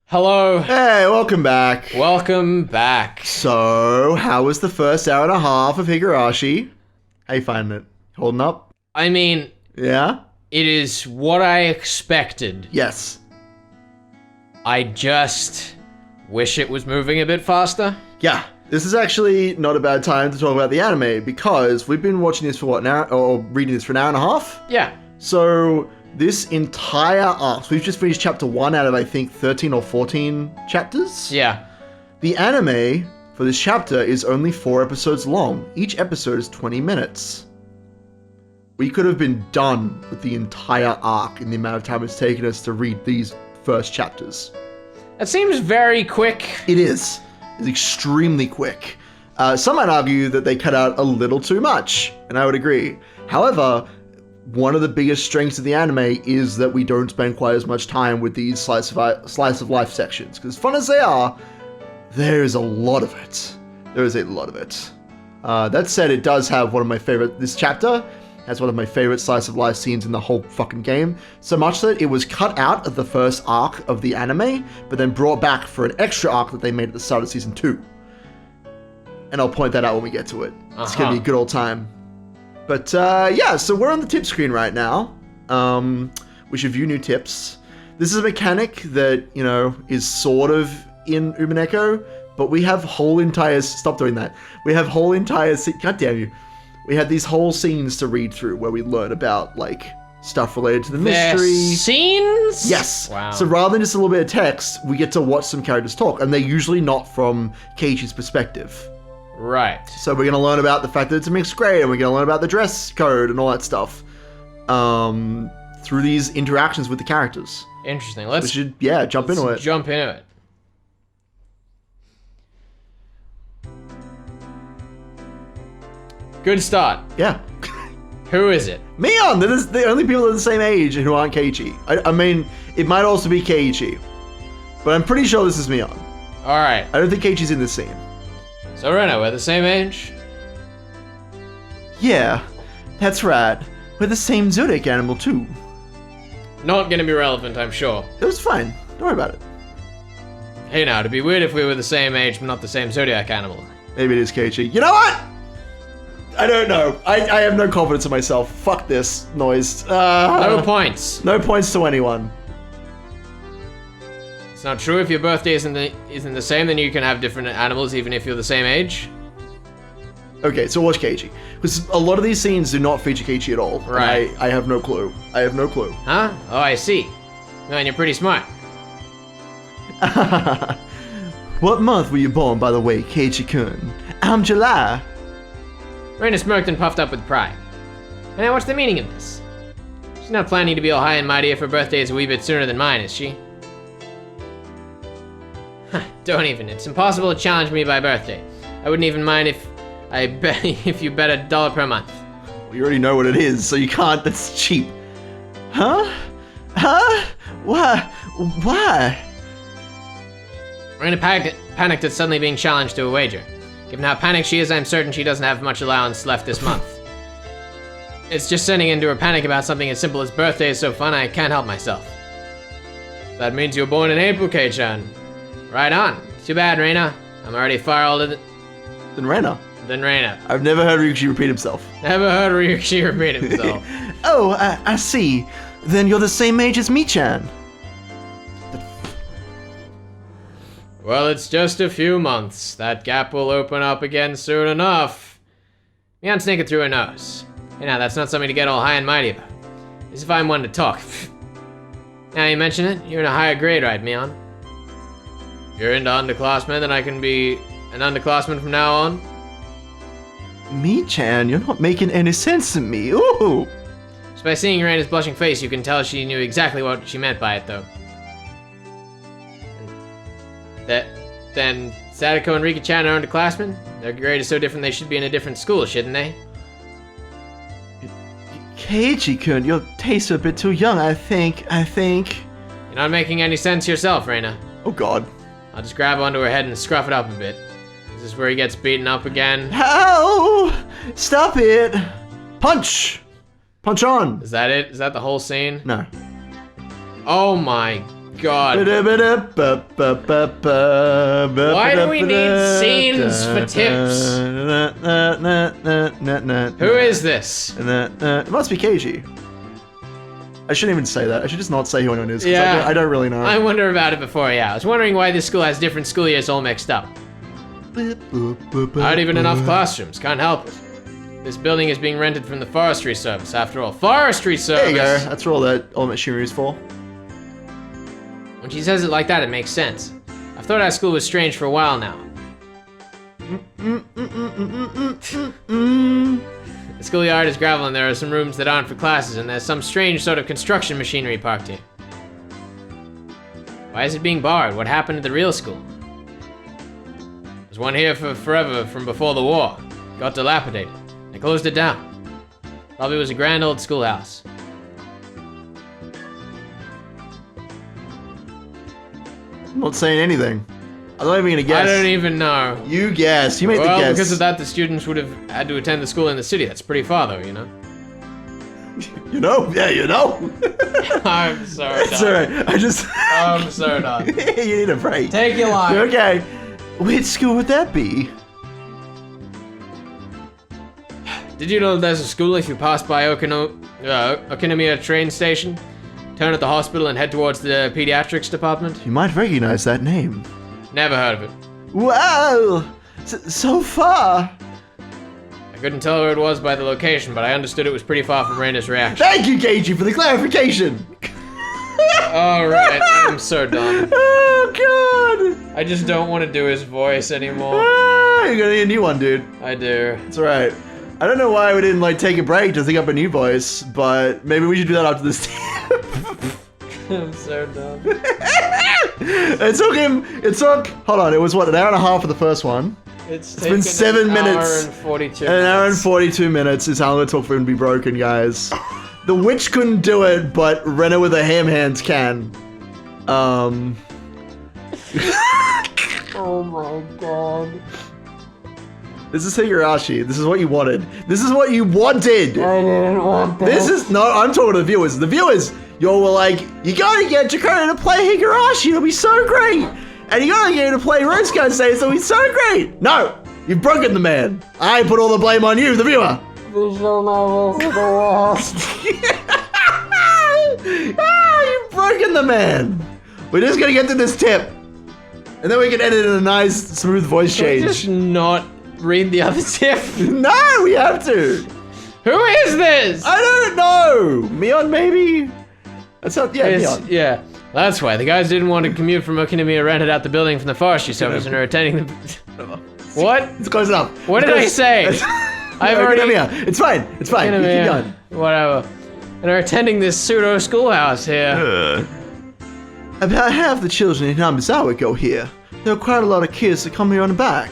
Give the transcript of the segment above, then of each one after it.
Hello. Hey, welcome back. Welcome back. So, how was the first hour and a half of Higurashi? How you finding it? Holding up? I mean, Yeah? it is what I expected. Yes. I just wish it was moving a bit faster. Yeah. This is actually not a bad time to talk about the anime because we've been watching this for what, an hour, or reading this for an hour and a half? Yeah. So, this entire arc, so we've just finished chapter 1 out of, I think, 13 or 14 chapters? Yeah. The anime for this chapter is only 4 episodes long. Each episode is 20 minutes. We could have been done with the entire arc in the amount of time it's taken us to read these first chapters. That seems very quick. It is. It's extremely quick. Some might argue that they cut out a little too much, and I would agree. However, one of the biggest strengths of the anime is that we don't spend quite as much time with these slice of life sections. Because fun as they are, there's a lot of it. There is a lot of it. That said, it does have one of my favorite, this chapter has one of my favorite slice of life scenes in the whole fucking game. So much that it was cut out of the first arc of the anime, but then brought back for an extra arc that they made at the start of season 2. And I'll point that out when we get to it. It's gonna be a good old time. But yeah, so we're on the tip screen right now. We should view new tips. This is a mechanic that, you know, is sort of in Umineko, but we have whole entire... Stop doing that. We have whole entire... God damn you. We had these whole scenes to read through where we learn about, like, stuff related to the mystery. Scenes? Yes. Wow. So rather than just a little bit of text, we get to watch some characters talk, and they're usually not from Keiichi's perspective. Right. So we're going to learn about the fact that it's a mixed grade, and we're going to learn about the dress code and all that stuff through these interactions with the characters. Interesting. We should, yeah, jump into it. Jump into it. Good start. Yeah. Who is it? Mion! That is the only people that are the same age who aren't Keiichi. I mean, it might also be Keiichi, but I'm pretty sure this is Mion. Alright. I don't think Keiichi's in this scene. So Rena, we're the same age? Yeah, that's right. We're the same zodiac animal, too. Not gonna be relevant, I'm sure. It was fine. Don't worry about it. Hey now, it'd be weird if we were the same age but not the same zodiac animal. Maybe it is Keiichi. You know what? I don't know. I have no confidence in myself. Fuck this noise. No points. No points to anyone. It's not true. If your birthday isn't the same, then you can have different animals even if you're the same age. Okay, so watch Keiichi. Because a lot of these scenes do not feature Keiichi at all. Right. I have no clue. I have no clue. Huh? Oh, I see. Man, you're pretty smart. What month were you born, by the way, Keiichi-kun? I'm July. Rena smirked and puffed up with pride. And now what's the meaning of this? She's not planning to be all high and mighty if her birthday is a wee bit sooner than mine, is she? Don't even. It's impossible to challenge me by birthday. I wouldn't even mind if you bet $1 per month. Well, you already know what it is, so you can't. That's cheap. Huh? Huh? Why? Why? Rena panicked at suddenly being challenged to a wager. Given how panicked she is, I'm certain she doesn't have much allowance left this month. It's just sending into her panic about something as simple as birthday is so fun, I can't help myself. That means you were born in April, Kei-chan. Right on. Too bad, Rena. I'm already far older Than Rena. than Rena. I've never heard Ryukishi repeat himself. Never heard Ryukishi repeat himself. Oh, I see. Then you're the same age as me-chan. Well, it's just a few months. That gap will open up again soon enough. Mion's naked through her nose. Hey now, that's not something to get all high and mighty about. As if I'm one to talk. Now you mention it, you're in a higher grade, right, Mion? If you're into underclassmen, then I can be an underclassman from now on. Me-chan, you're not making any sense to me. Ooh. Just by seeing Rena's blushing face, you can tell she knew exactly what she meant by it, though. Then Sadako and Rika-chan are underclassmen? Their grade is so different they should be in a different school, shouldn't they? Keiichi-kun, your tastes are a bit too young, I think. You're not making any sense yourself, Rena. Oh god. I'll just grab onto her head and scruff it up a bit. Is this where he gets beaten up again? How? Stop it! Punch! Punch on! Is that it? Is that the whole scene? No. Oh my God. Why do we need scenes for tips? Who is this? It must be Keiichi. I shouldn't even say that. I should just not say who anyone is, because Yeah. I don't really know. I wonder about it before, yeah. I was wondering why this school has different school years all mixed up. Not even enough classrooms, can't help it. This building is being rented from the forestry service, after all. Forestry service! There you go. That's what all that ultimate machinery is for. When she says it like that, it makes sense. I've thought our school was strange for a while now. The schoolyard is gravel and there are some rooms that aren't for classes and there's some strange sort of construction machinery parked here. Why is it being borrowed? What happened to the real school? There's one here for forever from before the war. Got dilapidated. They closed it down. Probably was a grand old schoolhouse. I'm not saying anything. I'm not even gonna guess. I don't even know. You guess. You made the guess. Well, because of that, the students would have had to attend the school in the city. That's pretty far, though, you know? You know? Yeah, you know. I'm sorry, It's alright. I'm so done. You need a break. Take your line. Okay. Which school would that be? Did you know there's a school if you pass by Okinomiya train station? Turn at the hospital and head towards the pediatrics department? You might recognize that name. Never heard of it. Wow! So far! I couldn't tell where it was by the location, but I understood it was pretty far from Rena's reaction. Thank you, Keiichi, for the clarification! Alright, I'm so done. Oh, God! I just don't want to do his voice anymore. Ah, you're gonna need a new one, dude. I do. It's alright. I don't know why we didn't, like, take a break to think up a new voice, but maybe we should do that after this tip. I'm so done. It took, hold on, it was what, an hour and a half for the first one? It's been 7 minutes. An hour and 42 An hour and 42 minutes is how long it took for him to be broken, guys. The witch couldn't do it, but Rena with her ham hands can. Oh my god. This is Higurashi. This is what you wanted. This is what you wanted! I didn't want this. No, I'm talking to the viewers. The viewers, y'all were like, you gotta get Jakota to play Higurashi, it'll be so great! And you gotta get him to play Rose Card Stage, it'll be so great! No! You've broken the man! I put all the blame on you, the viewer! Visual novels are the worst. You've broken the man! We're just gonna get to this tip. And then we can edit in a nice, smooth voice change. Just not read the other tip. No, we have to! Who is this? I don't know! Mion, maybe? That's not, yeah, Mion. Yeah, that's why. The guys didn't want to commute from Okinomiya, rented out the building from the forestry service and are attending the... What? It's close enough. What did I say? I've already... It's fine. It's fine. You keep going. Whatever. And are attending this pseudo schoolhouse here. About half the children in Namizawa go here. There are quite a lot of kids that come here on the back.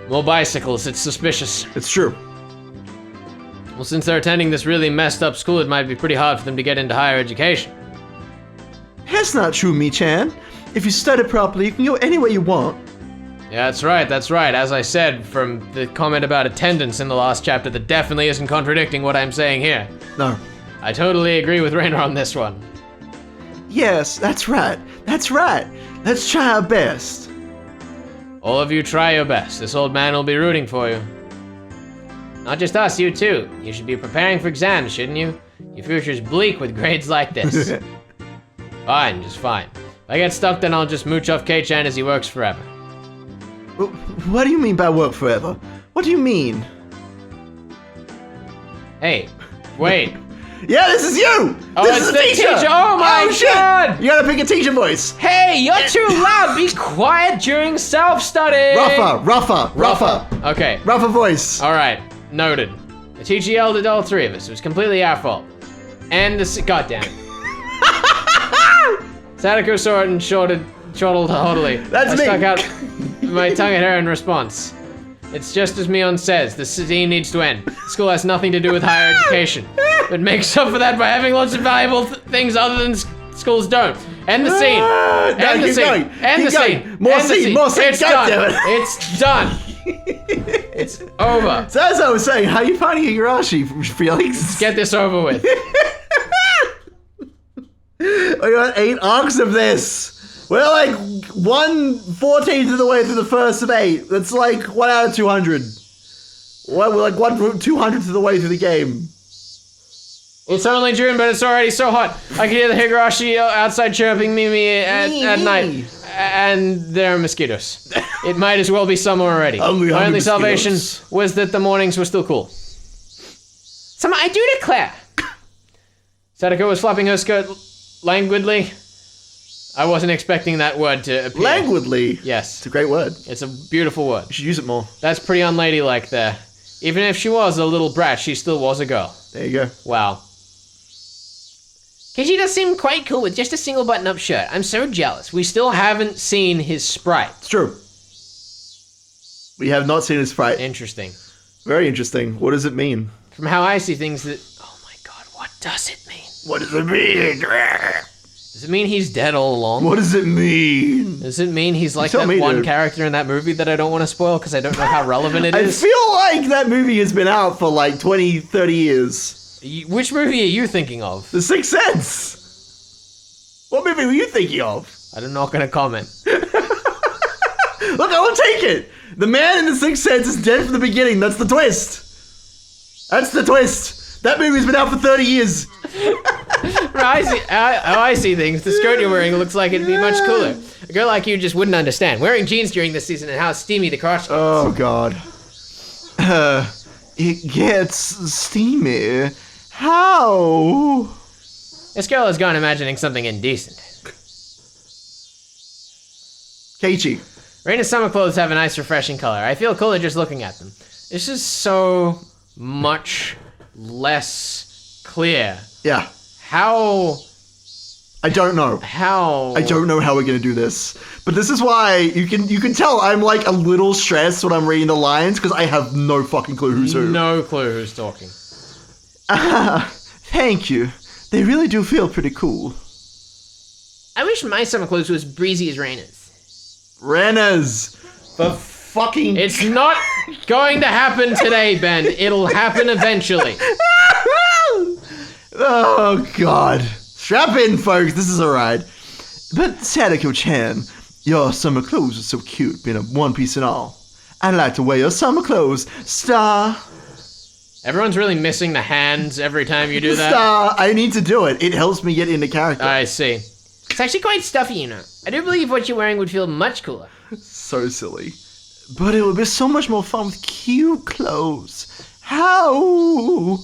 More bicycles, it's suspicious. It's true. Well, since they're attending this really messed up school, it might be pretty hard for them to get into higher education. That's not true, Mi-chan. If you study properly, you can go anywhere you want. Yeah, that's right, that's right. As I said, from the comment about attendance in the last chapter, that definitely isn't contradicting what I'm saying here. No. I totally agree with Rena on this one. Yes, that's right. That's right. Let's try our best. All of you try your best. This old man will be rooting for you. Not just us, you too. You should be preparing for exams, shouldn't you? Your future's bleak with grades like this. Fine, just fine. If I get stuck, then I'll just mooch off Keiichi as he works forever. What do you mean by work forever? What do you mean? Hey, wait. Yeah, this is you! Oh, this it's is the teacher! Oh my god! You gotta pick a teacher voice! Hey, you're too loud! Be quiet during self-study! Rougher! Okay. Rougher voice. Alright, noted. The teacher yelled at all three of us. It was completely our fault. And the goddamn. Sadako saw it and chortled haughtily. That's I me! stuck out my tongue at her in response. It's just as Mion says, the scene needs to end. School has nothing to do with higher education. But makes up for that by having lots of valuable things other than schools don't. End the scene. End the scene. End the scene. More scene. It's God done. damn it. It's done. It's over. So as I was saying, how are you finding Higurashi, Felix? Get this over with. We got 8 arcs of this. We're like 1/14 of the way through the first of 8. That's like 1 out of 200. We're like 1/200th of the way through the game. It's only June, but it's already so hot. I can hear the Higurashi outside chirping Mimi at night. And there are mosquitoes. It might as well be summer already. My only salvation was that the mornings were still cool. Summer, I do declare. Sadako was flapping her skirt languidly. I wasn't expecting that word to appear. Languidly? Yes. It's a great word. It's a beautiful word. You should use it more. That's pretty unladylike there. Even if she was a little brat, she still was a girl. There you go. Wow. Keiichi does seem quite cool with just a single button-up shirt. I'm so jealous. We still haven't seen his sprite. It's true. We have not seen his sprite. Interesting. Very interesting. What does it mean? From how I see things, oh my god, what does it mean? What does it mean? Does it mean he's dead all along? What does it mean? Does it mean he's like that one character in that movie that I don't want to spoil because I don't know how relevant it is? I feel like that movie has been out for like 20, 30 years. Which movie are you thinking of? The Sixth Sense. What movie were you thinking of? I'm not going to comment. Look, I will take it. The man in The Sixth Sense is dead from the beginning. That's the twist. That's the twist. That movie's been out for 30 years. I see things. The skirt you're wearing looks like it'd be much cooler. A girl like you just wouldn't understand. Wearing jeans during this season and how steamy the crotch gets. Oh, God. It gets steamy. How? This girl has gone imagining something indecent. Keiichi. Rena's summer clothes have a nice refreshing color. I feel cooler just looking at them. This is so much less clear. Yeah. How? I don't know. How? I don't know how we're gonna do this. But this is why you can tell I'm like a little stressed when I'm reading the lines because I have no fucking clue who's who. No clue who's talking. Thank you. They really do feel pretty cool. I wish my summer clothes was breezy as Rena's. Rena's. The fucking... It's not going to happen today, Ben. It'll happen eventually. Oh, God. Strap in, folks. This is a ride. But Sadako-chan, your summer clothes are so cute, being a one piece and all. I'd like to wear your summer clothes, Star. Everyone's really missing the hands every time you do that. Star, I need to do it. It helps me get into character. I see. It's actually quite stuffy, you know. I do believe what you're wearing would feel much cooler. So silly. But it would be so much more fun with cute clothes. How?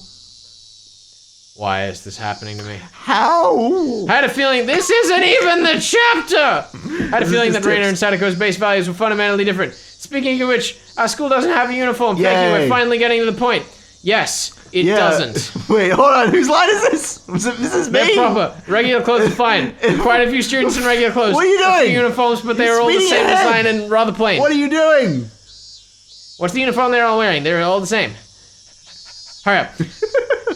Why is this happening to me? How? I had a feeling this isn't even the chapter! I had a feeling that Rena and Sadako's base values were fundamentally different. Speaking of which, our school doesn't have a uniform. Yay. Thank you, we're finally getting to the point. Yes, it doesn't. Wait, hold on. Whose line is this? This is me? They're proper. Regular clothes are fine. Quite a few students in regular clothes. What are you doing? A few uniforms, but they are all the same design and rather plain. What are you doing? What's the uniform they're all wearing? They're all the same. Hurry up.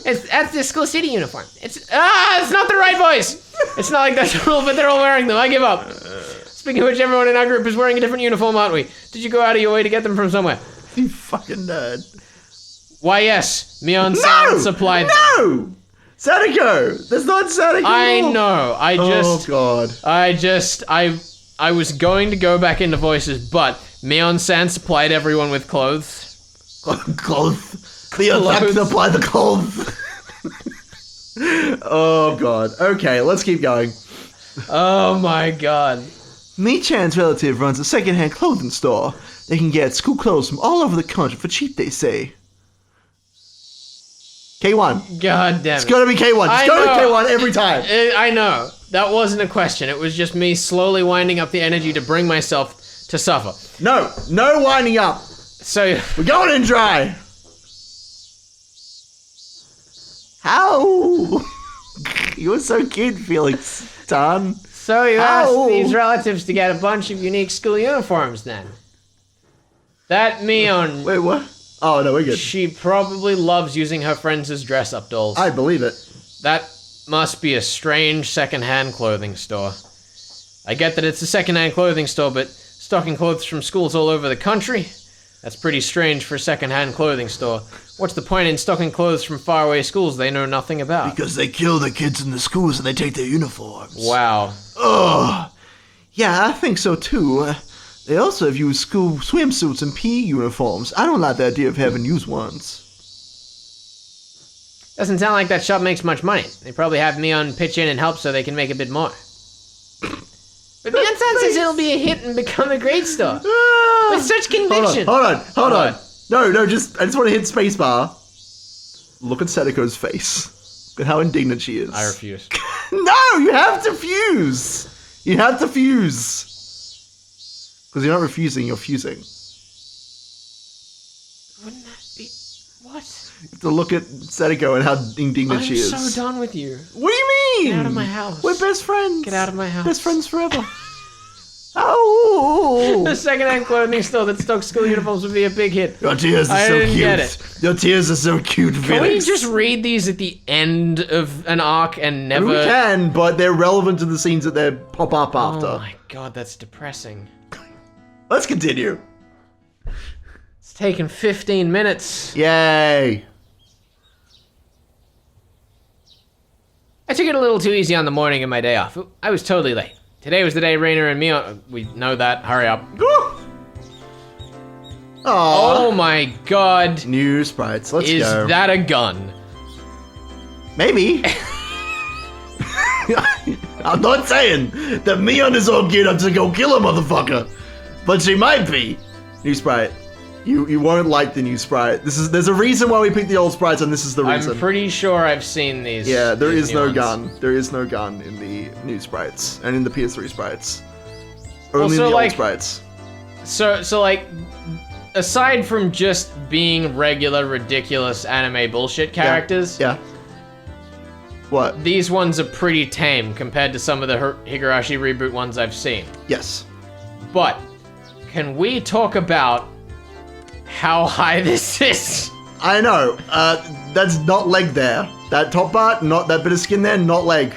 That's the school city uniform. It's not the right voice. It's not like that's a rule, but they're all wearing them. I give up. Speaking of which, everyone in our group is wearing a different uniform, aren't we? Did you go out of your way to get them from somewhere? You fucking nerd. Why, yes. Mion-san supplied them. No! Sadako! That's not Sadako! I know. Oh, God. I was going to go back into voices, but Mion-san supplied everyone with clothes. Clothes. Mion-san supplied the clothes. Oh, God. Okay, let's keep going. Oh, my God. Mi-chan's relative runs a secondhand clothing store. They can get school clothes from all over the country for cheap, they say. K1. God damn it. It's gotta be K1. It's gotta be K1 every time. I know. That wasn't a question. It was just me slowly winding up the energy to bring myself to suffer. No winding up. So... We're going in dry. How? You were so cute, Felix. Done. So you asked these relatives to get a bunch of unique school uniforms then? That Mion... Wait, what? Oh, no, we're good. She probably loves using her friends as dress-up dolls. I believe it. That must be a strange second-hand clothing store. I get that it's a second-hand clothing store, but stocking clothes from schools all over the country? That's pretty strange for a secondhand clothing store. What's the point in stocking clothes from faraway schools they know nothing about? Because they kill the kids in the schools and they take their uniforms. Wow. Ugh. Yeah, I think so too. They also have used school swimsuits and PE uniforms. I don't like the idea of having used ones. Doesn't sound like that shop makes much money. They probably have Mion pitch in and help so they can make a bit more. But Mion-san says it'll be a hit and become a great store. With such conviction. Hold on. No, I just want to hit spacebar. Look at Sadako's face. Look at how indignant she is. I refuse. No, you have to fuse. You have to fuse. Because you're not refusing, you're fusing. Wouldn't that be... What? You have to look at Sadako and how indignant she is. I'm so done with you. What do you mean? Get out of my house. We're best friends. Get out of my house. Best friends forever. Oh! The second-hand clothing store that stocks school uniforms would be a big hit. Your tears are so cute. Get it. Your tears are so cute, Felix. Can we just read these at the end of an arc and never... We can, but they're relevant to the scenes that they pop up after. Oh my god, that's depressing. Let's continue. It's taken 15 minutes. Yay. I took it a little too easy on the morning of my day off. I was totally late. Today was the day Rena and Mion... We know that. Hurry up. Oh my god. New sprites. Let's go. Is that a gun? Maybe. I'm not saying that Mion is all geared up to go kill a motherfucker, but she might be. New sprite. You won't like the new sprite. There's a reason why we picked the old sprites, and this is the reason. I'm pretty sure I've seen these. Yeah, there is no ones. gun. There is no gun in the new sprites and in the PS3 sprites. Only Also, in the like, old sprites. So like, aside from just being regular, ridiculous anime bullshit characters, Yeah. What? these ones are pretty tame compared to some of the Higurashi reboot ones I've seen. Yes. But, can we talk about how high this is? I know. That's not leg there. That top part, not that bit of skin there, not leg.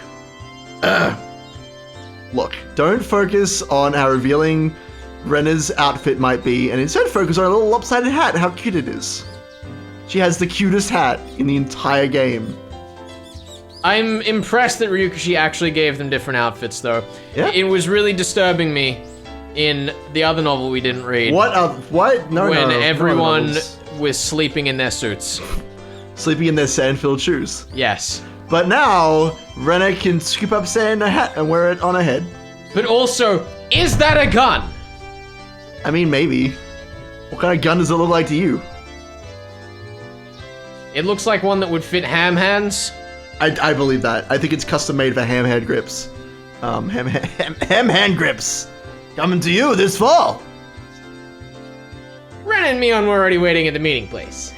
Look, don't focus on how revealing Rena's outfit might be, and instead focus on a little lopsided hat, how cute it is. She has the cutest hat in the entire game. I'm impressed that Ryukishi actually gave them different outfits, though. Yeah. It was really disturbing me in the other novel we didn't read. What? No, when no. everyone novels. was sleeping in their suits. Sleeping in their sand-filled shoes. Yes. But now, Rena can scoop up sand in a hat and wear it on her head. But also, is that a gun? I mean, maybe. What kind of gun does it look like to you? It looks like one that would fit ham hands. I believe that. I think it's custom made for ham hand grips. Ham hand grips. Coming to you this fall. Rena and Mion were already waiting at the meeting place.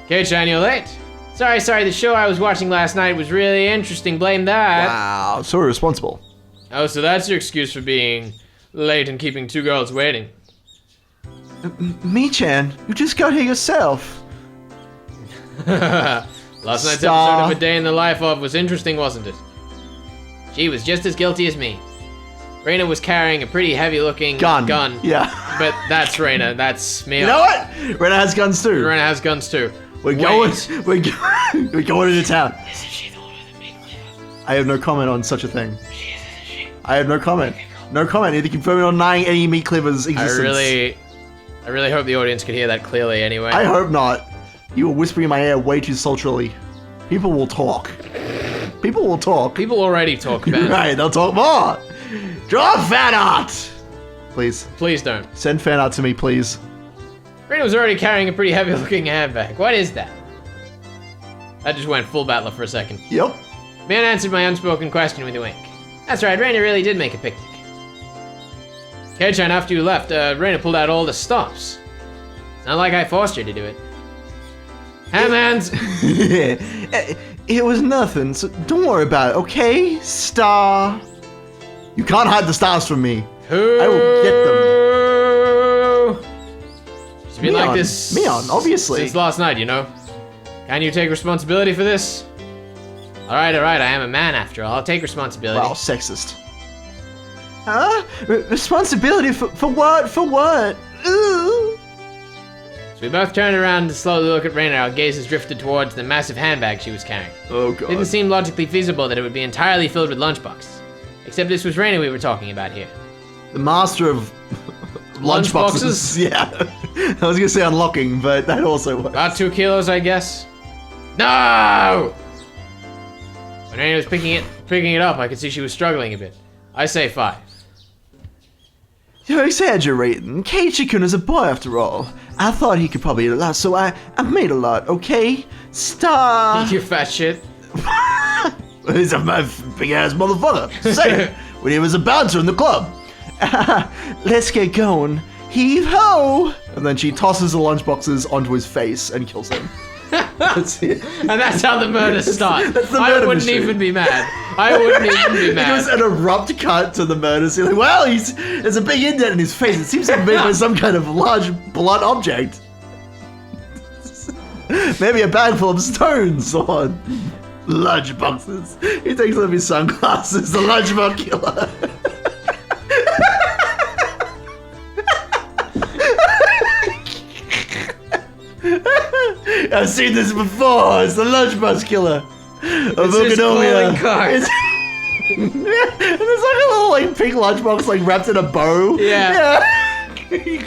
Keiichi, you're late. Sorry, the show I was watching last night was really interesting, blame that. Wow, so irresponsible. Oh, so that's your excuse for being late and keeping two girls waiting. Mi-chan, you just got here yourself. Last night's Star. episode of A Day in the Life of was interesting, wasn't it? She was just as guilty as me. Rena was carrying a pretty heavy-looking gun. Yeah. But that's Rena, that's me. You know what? Rena has guns too. Rena has guns too. We're going into town. Isn't she the one with the big liver? I have no comment on such a thing. She is, isn't she? I have no comment. No comment. Either confirming or denying any meat cleaver's existence. I really hope the audience could hear that clearly anyway. I hope not. You were whispering in my ear way too sultrily. People will talk. People will talk. People already talk, You're Ben. right, they'll talk more. Draw fan art! Please. Please don't. Send fan art to me, please. Rena was already carrying a pretty heavy-looking handbag. What is that? I just went full battler for a second. Yep. Man answered my unspoken question with a wink. That's right, Rena really did make a picnic. Keiichi, after you left, Rena pulled out all the stops. It's not like I forced her to do it. Ham hands! It was nothing, so don't worry about it, okay? Star. You can't hide the stars from me. I will get them. It's been like this Mion, obviously. since last night, you know. Can you take responsibility for this? Alright, I am a man after all. I'll take responsibility. Wow, sexist. Huh? Responsibility for what? For what? Ooh. We both turned around to slowly look at Rena. Our gazes drifted towards the massive handbag she was carrying. Oh It god. didn't seem logically feasible that it would be entirely filled with lunchboxes. Except this was Rena we were talking about here. The master of lunchboxes. Yeah. I was gonna say unlocking, but that also works. About 2 kilos, I guess. No! When Rena was picking it up, I could see she was struggling a bit. I say 5. You're exaggerating. Keiichi-kun is a boy after all. I thought he could probably eat a lot, so I made a lot, okay? Stop! You fat shit. He's a big-ass motherfucker. Say it. When he was a bouncer in the club. Let's get going. Heave-ho! And then she tosses the lunchboxes onto his face and kills him. That's it. And that's how the murder starts. That's the I murder wouldn't mystery. even be mad. I wouldn't even be It was mad. an abrupt cut to the murder scene. Like, well, there's a big indent in his face. It seems to be made by some kind of large blunt object. Maybe a bag full of stones or lunchboxes. He takes off his sunglasses. The lunchbox killer. I've seen this before. It's the lunchbox killer. It's his calling card. And there's like a little like pink lunchbox like wrapped in a bow. Yeah. He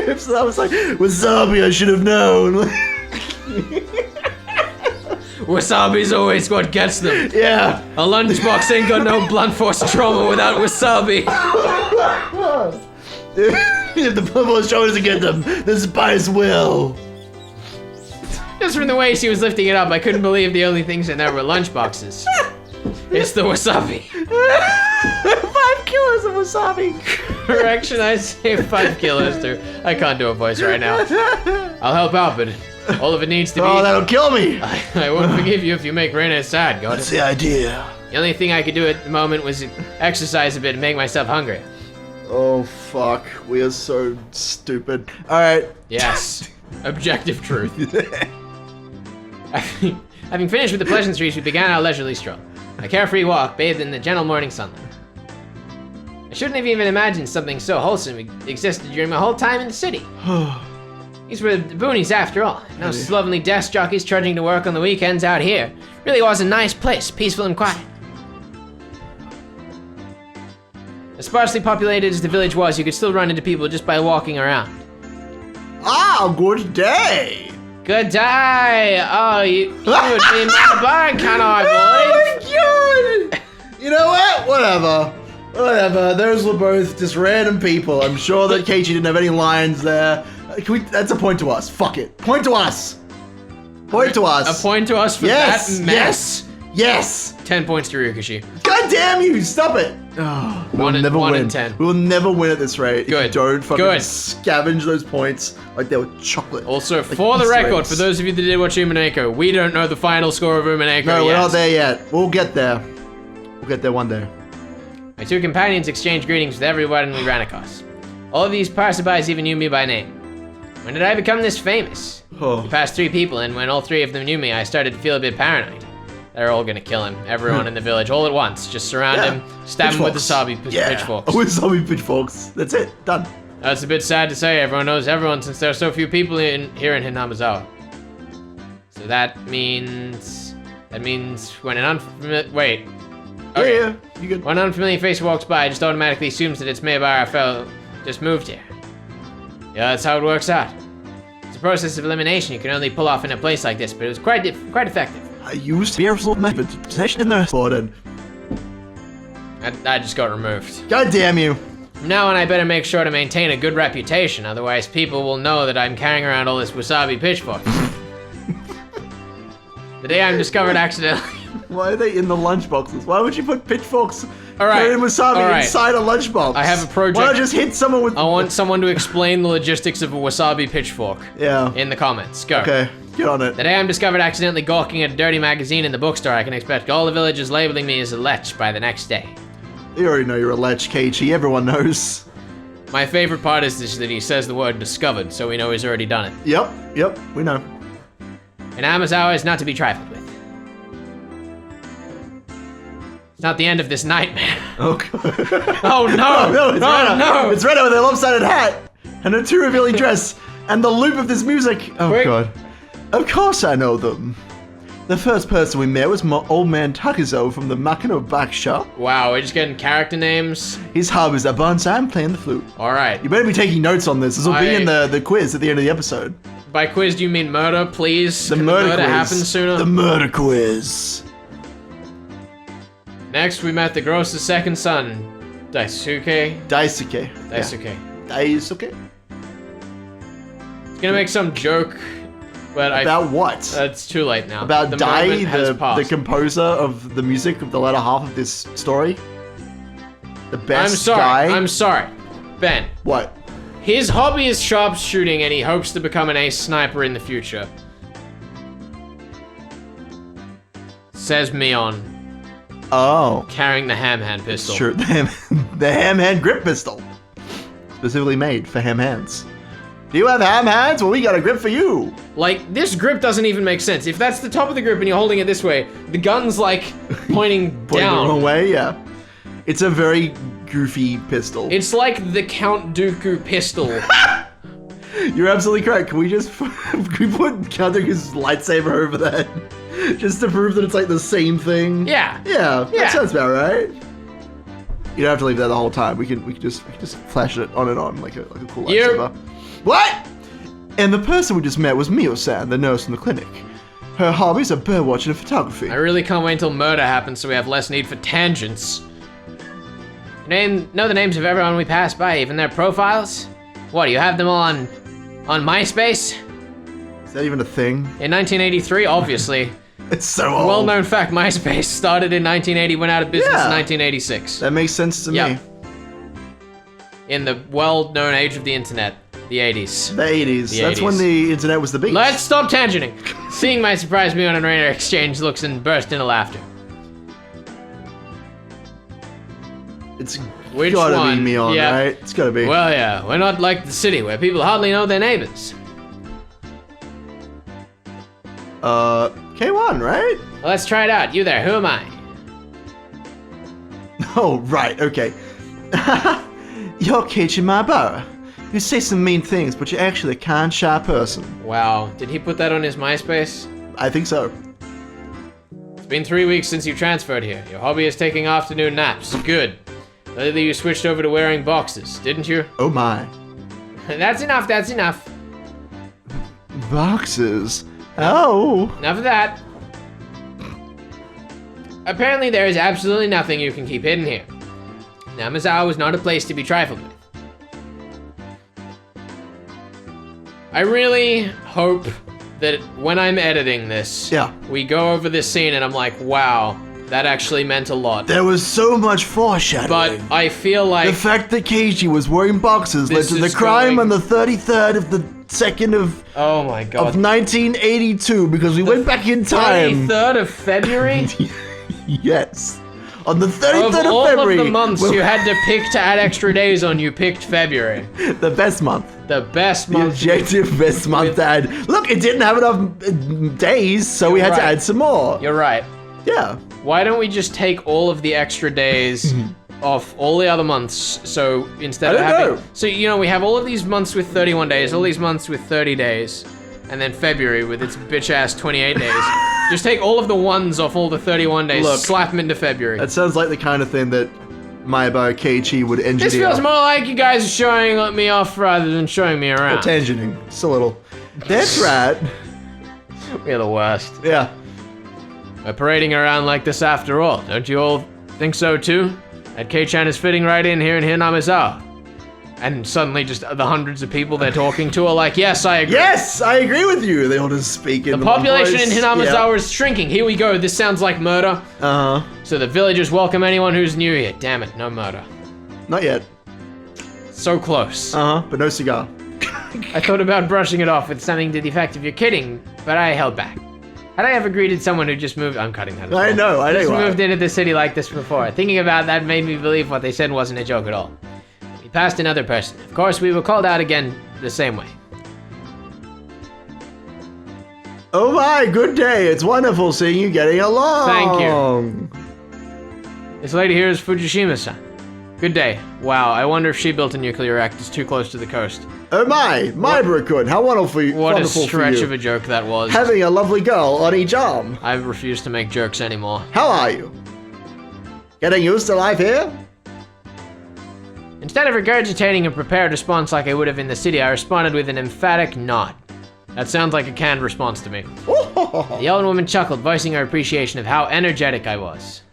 whips it up. It's like wasabi. I should have known. Wasabi's always what gets them. Yeah. A lunchbox ain't got no blunt force trauma without wasabi. If the blunt force trauma doesn't get them, the spice will. Just from the way she was lifting it up, I couldn't believe the only things in there were lunchboxes. It's the wasabi. 5 kilos of wasabi. Correction, I say 5 kilos too. I can't do a voice right now. I'll help out, but all of it needs to be. Oh, that'll kill me. I won't forgive you if you make Rena sad, got That's it? the idea. The only thing I could do at the moment was exercise a bit and make myself hungry. Oh fuck, we are so stupid. Alright. Yes. Objective truth. Having finished with the pleasantries, we began our leisurely stroll. A carefree walk bathed in the gentle morning sunlight. I shouldn't have even imagined something so wholesome existed during my whole time in the city. These were the boonies after all. No slovenly desk jockeys trudging to work on the weekends out here. Really was a nice place, peaceful and quiet. As sparsely populated as the village was, you could still run into people just by walking around. Ah, good day. Good day! Oh, you would be my bar, can I believe? Oh my god! You know what? Whatever. Those were both just random people. I'm sure that Keiichi didn't have any lines there. That's a point to us. Fuck it. Point to us. Point to us. A point to us for Yes. that mess? Yes. 10 points to Ryukishi. God damn you! Stop it. Oh, we'll never one win. in 10. We will never win at this rate. Good. If you don't fucking Good. scavenge those points like they were chocolate. Also, Like for the Easter record, eggs. for those of you that did watch Umineko, we don't know the final score of Umineko No, we're yet. not there yet. We'll get there. We'll get there one day. My 2 companions exchanged greetings with everyone we ran across. All of these passerbys even knew me by name. When did I become this famous? Oh. We passed 3 people, and when all 3 of them knew me, I started to feel a bit paranoid. They're all gonna kill him. Everyone in the village, all at once. Just surround him, stab him with the pitchforks. Wasabi pitchforks. That's it. Done. That's a bit sad to say. Everyone knows everyone since there are so few people here in Hinamizawa. So that means when an unfamiliar Yeah, you good. when an unfamiliar face walks by, it just automatically assumes that it's me or our fellow just moved here. Yeah, that's how it works out. It's a process of elimination you can only pull off in a place like this, but it was quite effective. I used spiritual method possession in the sword. I just got removed. God damn you. From now on, I better make sure to maintain a good reputation, otherwise people will know that I'm carrying around all this wasabi pitchfork. The day I'm discovered accidentally. Why are they in the lunchboxes? Why would you put pitchforks Alright, carrying wasabi alright. inside a lunchbox? I have a project. Why not just hit someone with... I want someone to explain the logistics of a wasabi pitchfork Yeah. in the comments. Go. Okay, get on it. The day I'm discovered accidentally gawking at a dirty magazine in the bookstore, I can expect all the villagers labeling me as a lech by the next day. You already know you're a lech, Keiichi. Everyone knows. My favorite part is that he says the word discovered, so we know he's already done it. Yep, we know. And Amazawa is not to be trifled with. It's not the end of this nightmare. Oh, God. Oh no! No, it's Rena. no! It's Rena with a lopsided hat and a too revealing dress. And the loop of this music. Oh, Quick. God. Of course I know them. The first person we met was my old man Takizo from the Makino Back Shop. Wow, we're just getting character names. His hobbies are bonsai and playing the flute. All right. You better be taking notes on this. This will be in the quiz at the end of the episode. By quiz, do you mean murder, please? The Can murder quiz. happen sooner? The murder quiz. Next, we met the grocer's second son, Daisuke. Daisuke. Daisuke. Yeah. Daisuke? He's gonna make some joke, but About what? It's too late now. About the Dai, moment has the passed. composer of the music of the latter half of this story? The best I'm sorry. guy? I'm sorry. Ben, What? his hobby is sharpshooting and he hopes to become an ace sniper in the future. Says Mion, Oh. carrying the ham hand pistol. Sure, the ham hand grip pistol. Specifically made for ham hands. Do you have ham hands? Well, we got a grip for you. Like, this grip doesn't even make sense. If that's the top of the grip and you're holding it this way, the gun's like pointing Pointing the wrong down. way, yeah. It's a very goofy pistol. It's like the Count Dooku pistol. You're absolutely correct. Can we just can we put Count Dooku's lightsaber over that? Just to prove that it's like the same thing? Yeah. Yeah, Yeah. that sounds about right. You don't have to leave that the whole time. We can just flash it on and on like a cool Yep. lightsaber. What? And the person we just met was Mio-san, the nurse from the clinic. Her hobbies are birdwatching and photography. I really can't wait until murder happens so we have less need for tangents. Know the names of everyone we pass by, even their profiles? What, do you have them all on MySpace? Is that even a thing? In 1983, obviously. It's so old. Well-known fact, MySpace started in 1980, went out of business Yeah. in 1986. That makes sense to Yeah. me. In the well-known age of the internet, the 80s. The 80s. The That's 80s. when the internet was the beast. Let's stop tangenting. Seeing my surprise Mion and Rena exchange looks and burst into laughter. It's Which gotta one? be Mion, Yeah. right? It's gotta be. Well, yeah, we're not like the city where people hardly know their neighbors. K1, right? Well, let's try it out. You there, who am I? Oh, right, okay. You're Keiichi Maibara. You say some mean things, but you're actually a kind, shy person. Wow, did he put that on his MySpace? I think so. It's been 3 weeks since you transferred here. Your hobby is taking afternoon naps. Good. Lately you switched over to wearing boxes, didn't you? Oh my. That's enough, that's enough. Boxes? Oh. Enough of that. Apparently there is absolutely nothing you can keep hidden here. Namazawa was not a place to be trifled with. I really hope that when I'm editing this, Yeah. we go over this scene and I'm like, wow, that actually meant a lot. There was so much foreshadowing. But I feel like the fact that Keiichi was wearing boxes led This to the is crime going- on the 33rd of the 2nd of oh my god. 1982 because we went back in time. 23rd of February? Yes. On the 33rd Of of all February. of the months when- you had to pick to add extra days on, you picked February. the best month. The best The month. objective best month to add. Look, it didn't have enough days, so we had to right. add some more. You're right. Yeah. Why don't we just take all of the extra days off all the other months? So instead of I don't having, know. so you know, we have all of these months with 31 days, all these months with 30 days, and then February with its bitch ass 28 days. Just take all of the ones off all the 31 days, Look, slap them into February. That sounds like the kind of thing that Maibara Keiichi would engineer. This feels more like you guys are showing me off rather than showing me around. tangenting. Just a little. That's right. We're the worst. Yeah. We're parading around like this after all. Don't you all think so too? That Kei-chan is fitting right in here in Hinamizawa. And suddenly just the hundreds of people they're talking to are like, yes, I agree. Yes, I agree with you. They all just speak in The population in voice. Hinamizawa is shrinking. Here we go. This sounds like murder. Yeah. Uh-huh. So the villagers welcome anyone who's new here. Damn it, no murder. Not yet. So close. Uh-huh. But no cigar. I thought about brushing it off with something to the effect of you're kidding, but I held back. Had I ever greeted someone who just moved? I'm cutting that as well. I know Just you are. moved into the city like this before. Thinking about that made me believe what they said wasn't a joke at all. We passed another person. Of course, we were called out again the same way. Oh my, good day. It's wonderful seeing you getting along. Thank you. This lady here is Fujishima-san. Good day. Wow, I wonder if she built a nuclear reactor too close to the coast. Oh my Brooklyn, how wonderful What a stretch of a joke that was. Having a lovely girl on each arm. I refuse to make jokes anymore. How are you? Getting used to life here? Instead of regurgitating a prepared response like I would have in the city, I responded with an emphatic nod. That sounds like a canned response to me. The young woman chuckled, voicing her appreciation of how energetic I was.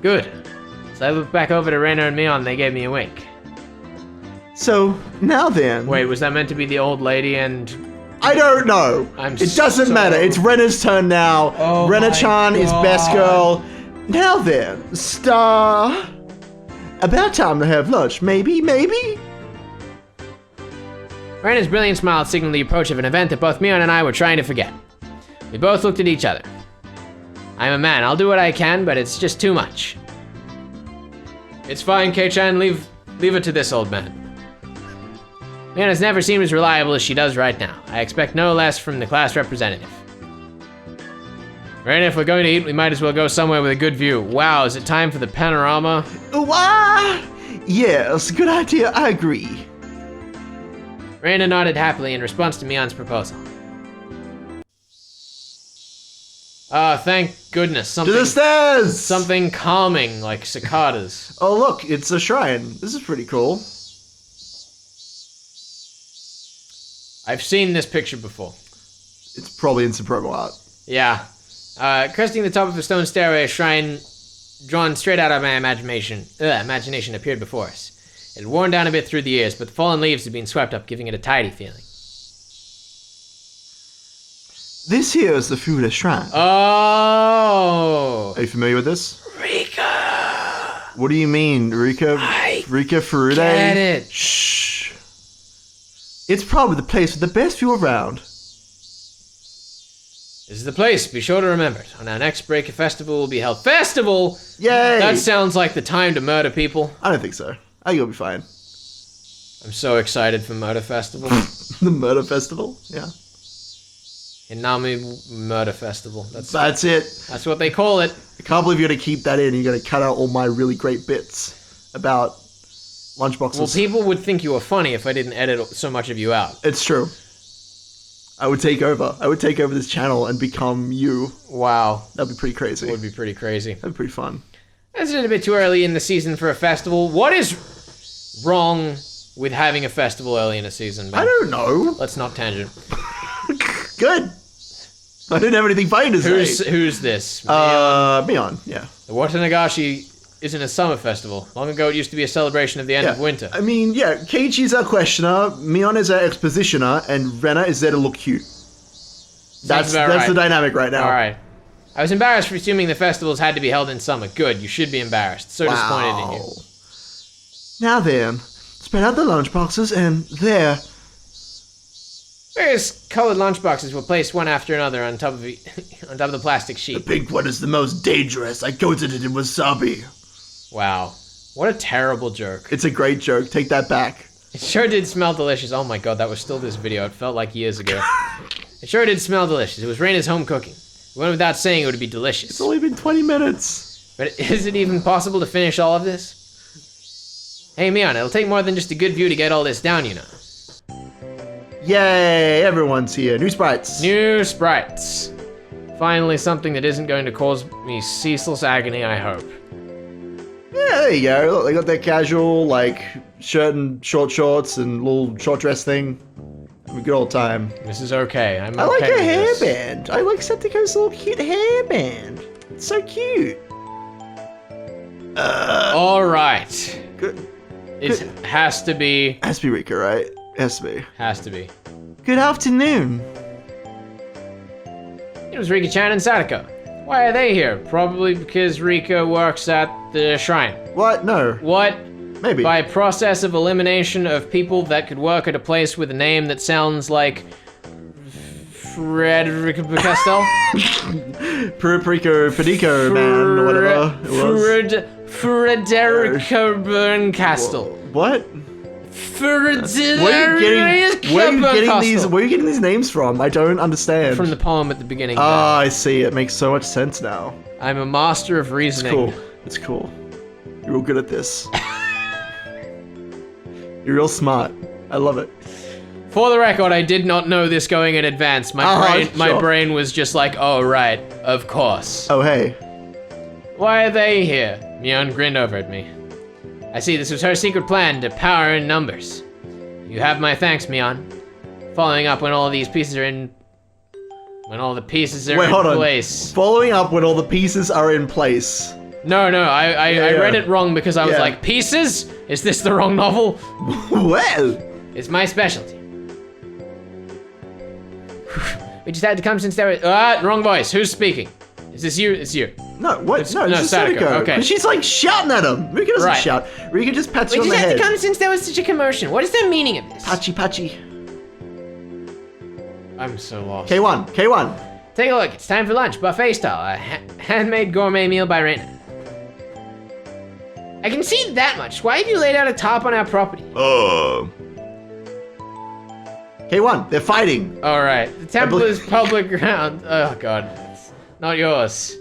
Good. So I looked back over to Rena and Mion, and they gave me a wink. So, now then... Wait, was that meant to be the old lady and... I don't know. It doesn't matter. It's Rena's turn now. Oh Rena-chan is best girl. Now then, Star... About time to have lunch. Maybe? Rena's brilliant smile signaled the approach of an event that both Mion and I were trying to forget. We both looked at each other. I'm a man. I'll do what I can, but it's just too much. It's fine, Keiichi. Leave it to this old man. Mion has never seemed as reliable as she does right now. I expect no less from the class representative. Rena, if we're going to eat, we might as well go somewhere with a good view. Wow, is it time for the panorama? Yes, good idea. I agree. Rena nodded happily in response to Mion's proposal. Thank goodness. To the stairs! Something calming, like cicadas. Oh look, it's a shrine. This is pretty cool. I've seen this picture before. It's probably in some promo art. Yeah. Cresting the top of a stone stairway, a shrine drawn straight out of my imagination appeared before us. It had worn down a bit through the years, but the fallen leaves had been swept up, giving it a tidy feeling. This here is the Furuta Shrine. Oh! Are you familiar with this? Rika! What do you mean, Rika? Rika Furuta? Get it! Shh. It's probably the place with the best view around. This is the place, be sure to remember it. On our next break, a festival will be held. Festival?! Yay! That sounds like the time to murder people. I don't think so. I think you'll be fine. I'm so excited for Murder Festival. The Murder Festival? Yeah. Inami Murder Festival. That's it. That's what they call it. I can't believe you're going to keep that in. You're going to cut out all my really great bits about lunchboxes. Well, people would think you were funny if I didn't edit so much of you out. It's true. I would take over. I would take over this channel and become you. Wow. That'd be pretty crazy. It would be pretty crazy. That'd be pretty fun. Isn't it a bit too early in the season for a festival? What is wrong with having a festival early in a season, man? I don't know. Let's not tangent. Good. I didn't have anything funny to say. Who's this? Mion, yeah. The Watanagashi isn't a summer festival. Long ago it used to be a celebration of the end of winter. I mean, yeah, Keiichi's our questioner, Mion is our expositioner, and Rena is there to look cute. That's right. The dynamic right now. Alright. I was embarrassed for assuming the festivals had to be held in summer. Good, you should be embarrassed. So disappointed in you. Now then, spread out the lunchboxes, and there. Various colored lunchboxes were placed one after another on top of the plastic sheet. The pink one is the most dangerous. I coated it in wasabi. Wow. What a terrible joke. It's a great joke. Take that back. It sure did smell delicious. Oh my god, that was still this video. It felt like years ago. It sure did smell delicious. It was Rena's home cooking. It went without saying it would be delicious. It's only been 20 minutes. But is it even possible to finish all of this? Hey Mion, it'll take more than just a good view to get all this down, you know. Yay, everyone's here. New sprites. New sprites. Finally something that isn't going to cause me ceaseless agony, I hope. Yeah, there you go. Look, they got their casual, like, shirt and short shorts and little short dress thing. Have a good old time. This is okay. I'm okay. I like her with hairband. I like Septico's little cute hairband. It's so cute. Alright. Good. It has to be. Has to be Rika, right? Has to be. Has to be. Good afternoon. It was Rika-chan and Sadako. Why are they here? Probably because Rika works at the shrine. What? No. What? Maybe. By a process of elimination of people that could work at a place with a name that sounds like Frederick Castel? Purico Pedico Man, or whatever it was. Frederica Berncastle. What? Where are you getting these names from? I don't understand. From the poem at the beginning. Ah, I see. It makes so much sense now. I'm a master of reasoning. It's cool. You're real good at this. You're real smart. I love it. For the record, I did not know this going in advance. My brain was just like, oh, right, of course. Oh, hey. Why are they here? Mion grinned over at me. I see this was her secret plan to power in numbers. You have my thanks, Mion. Following up when all these pieces are in... When all the pieces are in place. Following up when all the pieces are in place. No, I read it wrong because I was like, pieces? Is this the wrong novel? Well. It's my specialty. We just had to come since there was... wrong voice. Who's speaking? Is this you? It's you. No, what? It's, no, this is Sadako. Okay. But she's like shouting at him. Rika doesn't shout. Rika just pats you on the head. We just had to come since there was such a commotion. What is the meaning of this? Patchy. I'm so lost. K1. Take a look. It's time for lunch, buffet style. A handmade gourmet meal by Rena. I can see that much. Why have you laid out a tarp on our property? K1, they're fighting. All right. The temple is public ground. Oh god, it's not yours.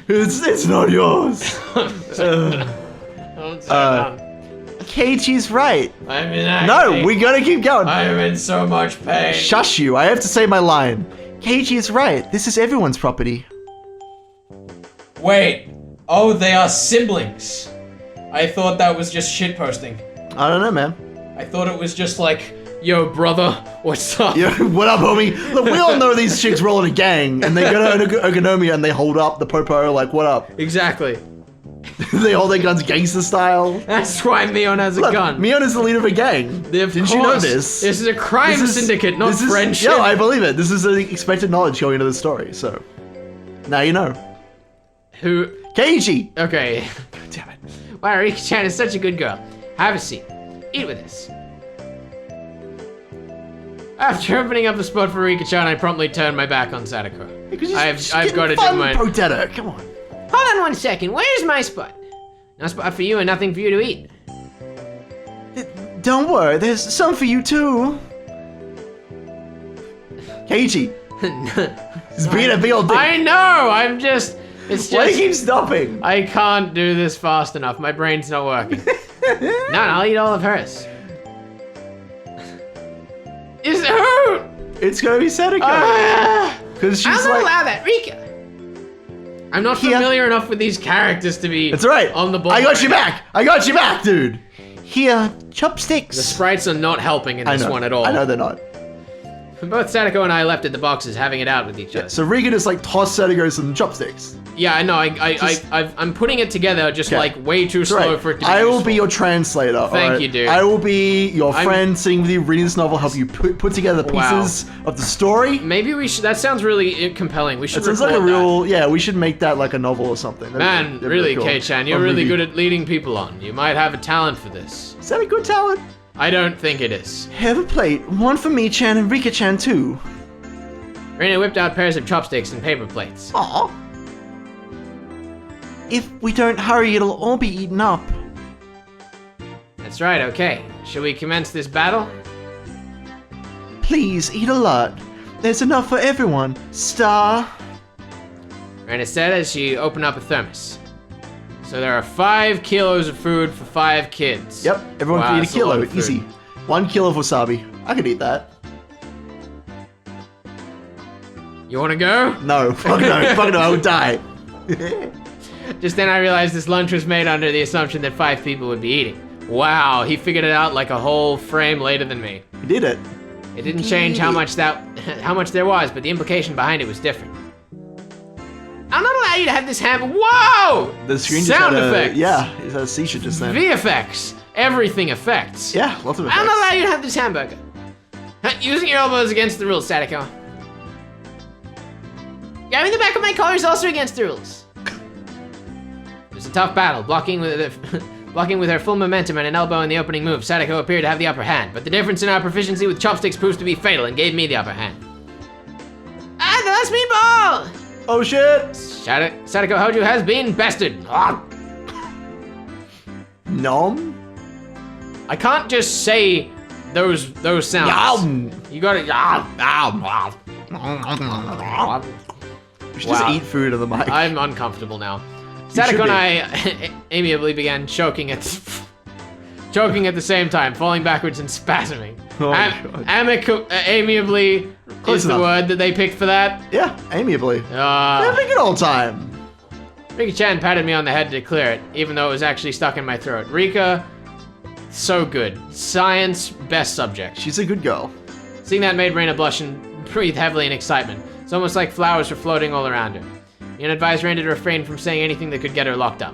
It's not yours. Keiichi's right. I'm in agony. No, we gotta keep going. I'm in so much pain. Shush you, I have to say my line. Keiichi is right. This is everyone's property. Wait. Oh, they are siblings. I thought that was just shitposting. I don't know, man. I thought it was just like, yo, brother, what's up? Yo, what up, homie? Look, we all know these chicks roll in a gang, and they go to Okonomia and they hold up the popo, like, what up? Exactly. They hold their guns gangster style. That's why Mion has a gun. Mion is the leader of a gang. Didn't you know this? This is a crime syndicate, not friendship. Yeah, I believe it. This is the expected knowledge going into the story, so. Now you know. Who? Keiichi! Okay. God damn it. Wow, Rika-chan is such a good girl. Have a seat. Eat with us. After opening up the spot for Rika-chan, I promptly turned my back on Sadako. I've got to do my... Potato, come on. Hold on 1 second. Where's my spot? No spot for you and nothing for you to eat. Don't worry, there's some for you too. Keiichi. He's being a big old dick. I know, I'm just... It's just... Why do you keep stopping? I can't do this fast enough. My brain's not working. No, I'll eat all of hers. Is it who? It's gonna be Sadako. Because she's I'm not like... allow that, Rika. I'm not familiar enough with these characters to be... That's right. On the ball. I got you back, dude. Here, chopsticks. The sprites are not helping in this one at all. I know they're not. Both Sadako and I left at the boxes, having it out with each other. So Rika just like tossed Sadako some chopsticks. Yeah, I know. I'm putting it together just like way too slow for it to be I will useful. be your translator. Thank you, dude. I will be your friend sitting with you, reading this novel, help you put together the pieces of the story. Maybe we should. That sounds really compelling. We should. It sounds like a real. Yeah, we should make that like a novel or something. Man, really, cool. Kei-chan, you're really good at leading people on. You might have a talent for this. Is that a good talent? I don't think it is. Have a plate. One for me, Chan, and Rika-chan too. Rena whipped out pairs of chopsticks and paper plates. Aww. If we don't hurry, it'll all be eaten up. That's right, okay. Shall we commence this battle? Please, eat a lot. There's enough for everyone. Star. Rena said as she opened up a thermos. So there are 5 kilos of food for 5 kids. Yep, everyone can eat a kilo, easy. 1 kilo of wasabi. I could eat that. You wanna go? No, fuck no, fuck no, I would die. Just then I realized this lunch was made under the assumption that 5 people would be eating. Wow, he figured it out like a whole frame later than me. He did it. It didn't change how much there was, but the implication behind it was different. I'll not allow you to have this hamburger. Whoa! The screen sound just had effects. Yeah, it had a seizure just then. VFX. Everything effects. Yeah, lots of effects. I'll not allow you to have this hamburger. Using your elbows against the rules, Sadako. Grabbing the back of my collar is also against the rules. It was a tough battle, blocking with her full momentum and an elbow in the opening move. Sadako appeared to have the upper hand, but the difference in our proficiency with chopsticks proves to be fatal and gave me the upper hand. Ah, the last meatball! Oh shit! Sadako Hojo has been bested. Nom? I can't just say those sounds. Yum. You gotta yum. You should just eat food in the mic. I'm uncomfortable now. Sadako and I amiably began choking at the same time, falling backwards and spasming. Oh my God. Amiably Close is enough. the word that they picked for that. Yeah, amiably. Having a good old time. Rika-chan patted me on the head to clear it, even though it was actually stuck in my throat. Rika, so good. Science, best subject. She's a good girl. Seeing that made Rena blush and breathe heavily in excitement. It's almost like flowers were floating all around her. Mion advised Rena to refrain from saying anything that could get her locked up.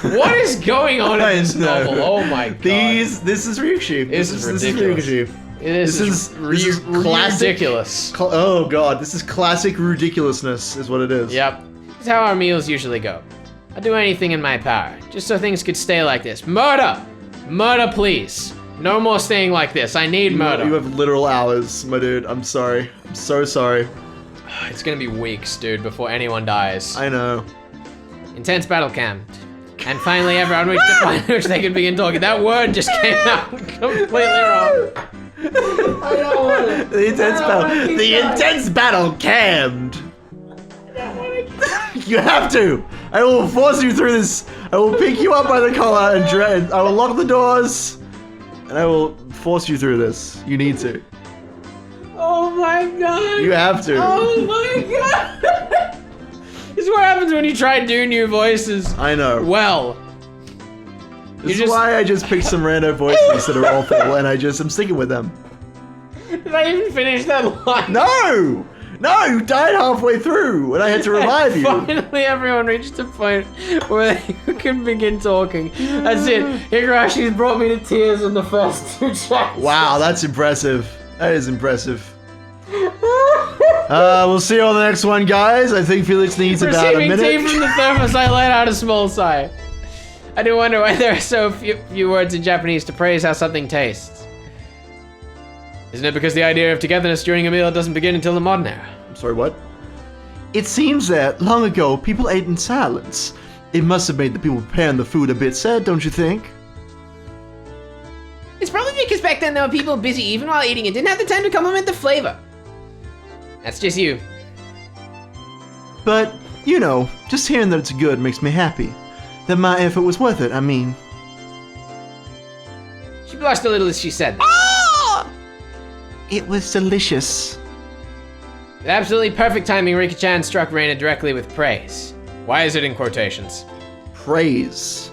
What is going on in this novel? Oh my God. This is Ryushi. This is ridiculous. This is ridiculous. Oh God, this is classic ridiculousness, is what it is. Yep. This is how our meals usually go. I'll do anything in my power, just so things could stay like this. Murder! Murder, please. No more staying like this. I need murder. You have literal hours, my dude. I'm sorry. I'm so sorry. It's gonna be weeks, dude, before anyone dies. I know. Intense battle camp. And finally everyone reached a point in which they could begin talking. That word just came out completely wrong. I don't want it. The intense battle cammed. You have to. I will force you through this. I will pick you up by the collar and drag. I will lock the doors, and I will force you through this. You need to. Oh my God. You have to. Oh my God. This is what happens when you try and do new voices. I know. Well. This is why I just picked some random voices that are awful, and I'm sticking with them. Did I even finish that line? No! No, you died halfway through, and I had to revive you. Finally, everyone reached a point where they can begin talking. That's it. Higurashi's brought me to tears in the first 2 chapters. Wow, that's impressive. That is impressive. We'll see you on the next one, guys. I think Felix needs about a minute. Receiving tea from the thermos, I let out a small sigh. I do wonder why there are so few words in Japanese to praise how something tastes. Isn't it because the idea of togetherness during a meal doesn't begin until the modern era? I'm sorry, what? It seems that long ago people ate in silence. It must have made the people preparing the food a bit sad, don't you think? It's probably because back then there were people busy even while eating and didn't have the time to compliment the flavor. That's just you. But, you know, just hearing that it's good makes me happy. That my effort was worth it, I mean. She blushed a little as she said that. Ah! It was delicious. With absolutely perfect timing, Rika-chan struck Rena directly with praise. Why is it in quotations? Praise.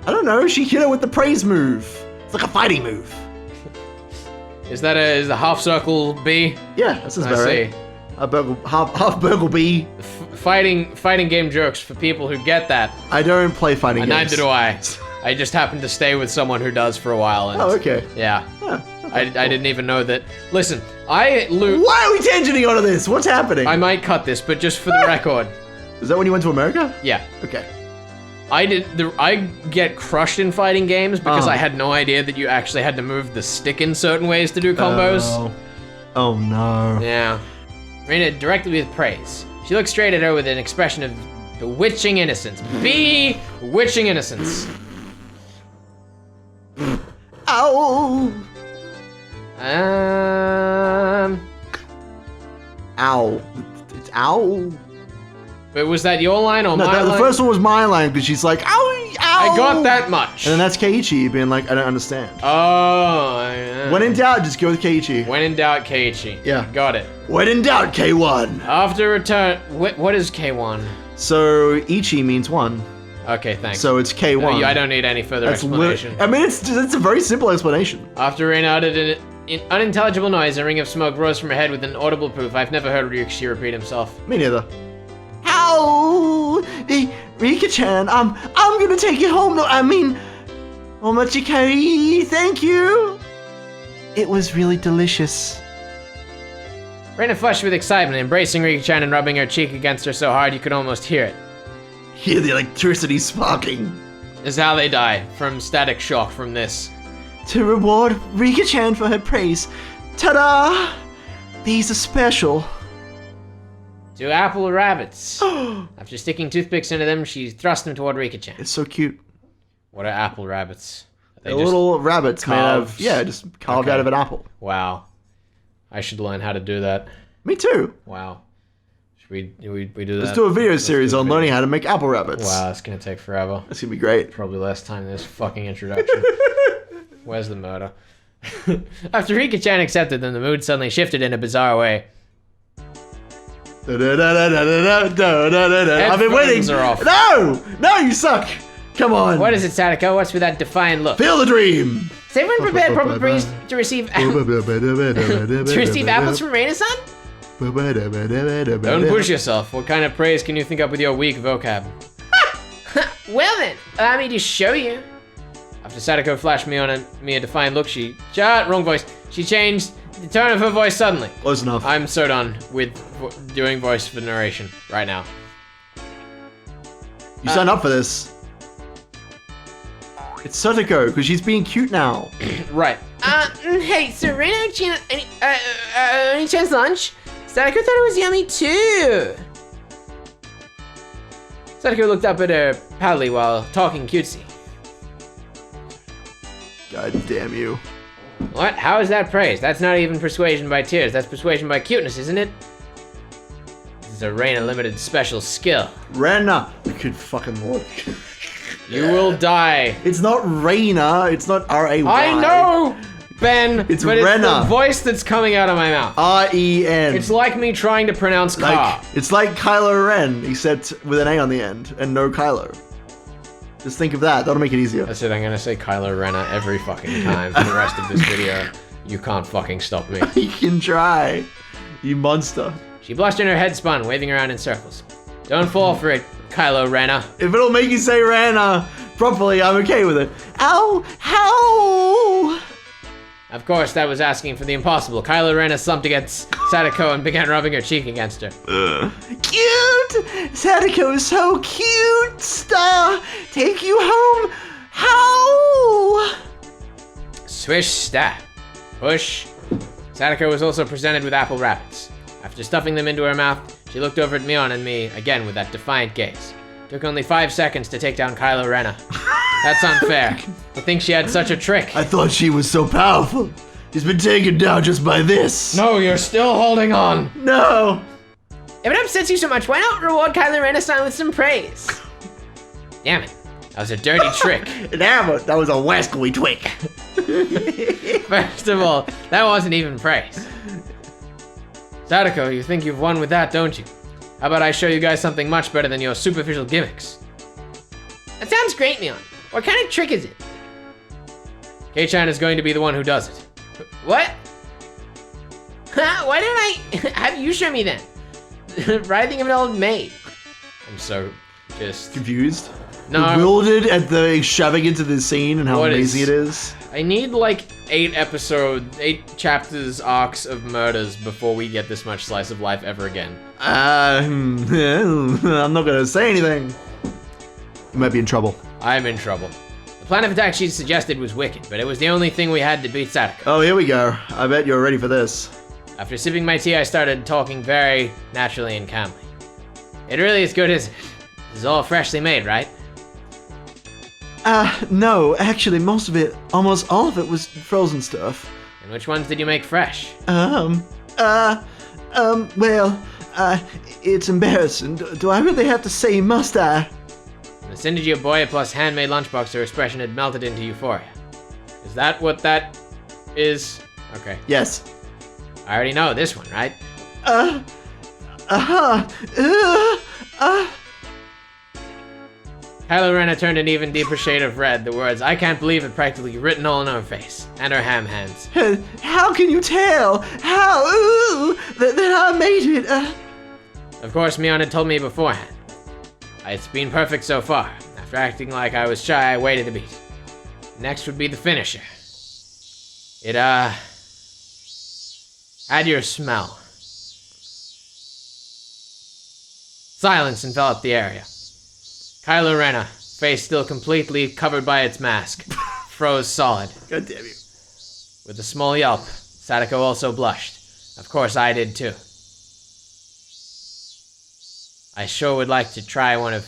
I don't know, she hit her with the praise move. It's like a fighting move. Is the half circle B? Yeah, that sounds I about see. right. A burgle, half burgle B. Fighting game jokes for people who get that. I don't play fighting games. Neither do I. I just happened to stay with someone who does for a while. And, Oh, okay. Yeah. Okay, I didn't even know that. Listen, I loot. Why are we tangenting onto this? What's happening? I might cut this, but just for the record. Is that when you went to America? Yeah. Okay. I get crushed in fighting games because Uh-huh. I had no idea that you actually had to move the stick in certain ways to do combos. Oh no. Yeah. Rena directly with praise. She looked straight at her with an expression of bewitching innocence. Bewitching innocence. Ow! Ow. It's ow. But was that your line or No, my line? the first one was my line because she's like, ow, ow. I got that much. And then that's Keiichi being like, I don't understand. Oh, yeah. When in doubt, just go with Keiichi. When in doubt, Keiichi. Yeah. Got it. When in doubt, K1. After return, what is K1? So Ichi means one. Okay, thanks. So it's K1. I don't need any further That's explanation. I mean, it's a very simple explanation. After Rena uttered an unintelligible noise, a ring of smoke rose from her head with an audible proof. I've never heard Ryushi repeat himself. Me neither. Ow! Rika-chan, I'm gonna take you home. No, I mean, omachikari, thank you. It was really delicious. Rena flushed with excitement, embracing Rika-chan and rubbing her cheek against her so hard you could almost hear it. Hear the electricity sparking. This is how they die, from static shock from this. To reward Rika-chan for her praise. Ta-da! These are special. 2 apple rabbits. After sticking toothpicks into them, she thrust them toward Rika-chan. It's so cute. What are apple rabbits? Are They're little rabbits made of, carved? just carved Okay. out of an apple. Wow. I should learn how to do that. Me too. Wow. we do that? Let's do a video series on learning how to make apple rabbits. Wow, it's gonna take forever. That's gonna be great. Probably less time than this fucking introduction. Where's the murder? After Rika-chan accepted them, the mood suddenly shifted in a bizarre way. I've been waiting. Are off. No, you suck. Come on. What is it, Sadako? What's with that defiant look? Feel the dream. Is everyone prepared proper praise to receive apples from Rena-san? Don't push yourself. What kind of praise can you think up with your weak vocab? Well then, allow me to show you. After Sadako flashed me a defiant look, wrong voice. She changed the tone of her voice suddenly. Close enough. I'm so done with doing voice for narration right now. You signed up for this. It's Sadako, because she's being cute now. Right. Hey, so Rena, any chance lunch? Sadako thought it was yummy too. Sadako looked up at her proudly while talking cutesy. God damn you. What? How is that praise? That's not even persuasion by tears. That's persuasion by cuteness, isn't it? This is a Rena limited special skill. Rena. Good fucking lord. You will die. It's not Rena. It's not R-A-Y. I know, Ben. It's but Rena. It's the voice that's coming out of my mouth. R-E-N. It's like me trying to pronounce car. It's like Kylo Ren, except with an A on the end and no Kylo. Just think of that. That'll make it easier. That's it. I'm gonna say Kylo Rena every fucking time for the rest of this video. You can't fucking stop me. You can try. You monster. She blushed and her head spun, waving around in circles. Don't fall for it, Kylo Rena. If it'll make you say Rena properly, I'm okay with it. Ow! How? Of course, that was asking for the impossible. Kylo Rena slumped against Sadako and began rubbing her cheek against her. Cute! Sadako is so cute! Star! Take you home! How? Swish, stab. Push. Sadako was also presented with apple rabbits. After stuffing them into her mouth, she looked over at Mion and me, again with that defiant gaze. Took only 5 seconds to take down Kylo Rena. That's unfair. I think she had such a trick. I thought she was so powerful. She's been taken down just by this. No, you're still holding on. No. If it upsets you so much, why not reward Kylo Rena-san with some praise? Damn it. That was a dirty trick. Damn it, that was a wascally twig. First of all, that wasn't even praise. Sadako, you think you've won with that, don't you? How about I show you guys something much better than your superficial gimmicks? That sounds great, Mion. What kind of trick is it? Kei-chan is going to be the one who does it. What? Why don't I have you show me then? Writhing of an old maid. I'm so just confused. No. Bewildered at the shoving into the scene and how amazing it is. I need like 8 chapters arcs of murders before we get this much slice of life ever again. I'm not gonna say anything. You might be in trouble. I'm in trouble. The plan of attack she suggested was wicked, but it was the only thing we had to beat Sadako. Oh, here we go. I bet you're ready for this. After sipping my tea, I started talking very naturally and calmly. It really is good, isn't it? This is all freshly made, right? No, actually, almost all of it was frozen stuff. And which ones did you make fresh? Well, it's embarrassing. Do I really have to say, must I? The Synergy of Boy plus handmade lunchbox, her expression had melted into euphoria. Is that what that is? Okay. Yes. I already know this one, right? Kylo Rena turned an even deeper shade of red, the words, "I can't believe it," practically written all on her face, and her ham hands. How can you tell? How? That I made it. Of course, Mion had told me beforehand. It's been perfect so far. After acting like I was shy, I waited a beat. Next would be the finisher. It, had your smell. Silence enveloped the area. Kylo Rena, face still completely covered by its mask, froze solid. God damn you. With a small yelp, Sadako also blushed. Of course I did too. I sure would like to try one of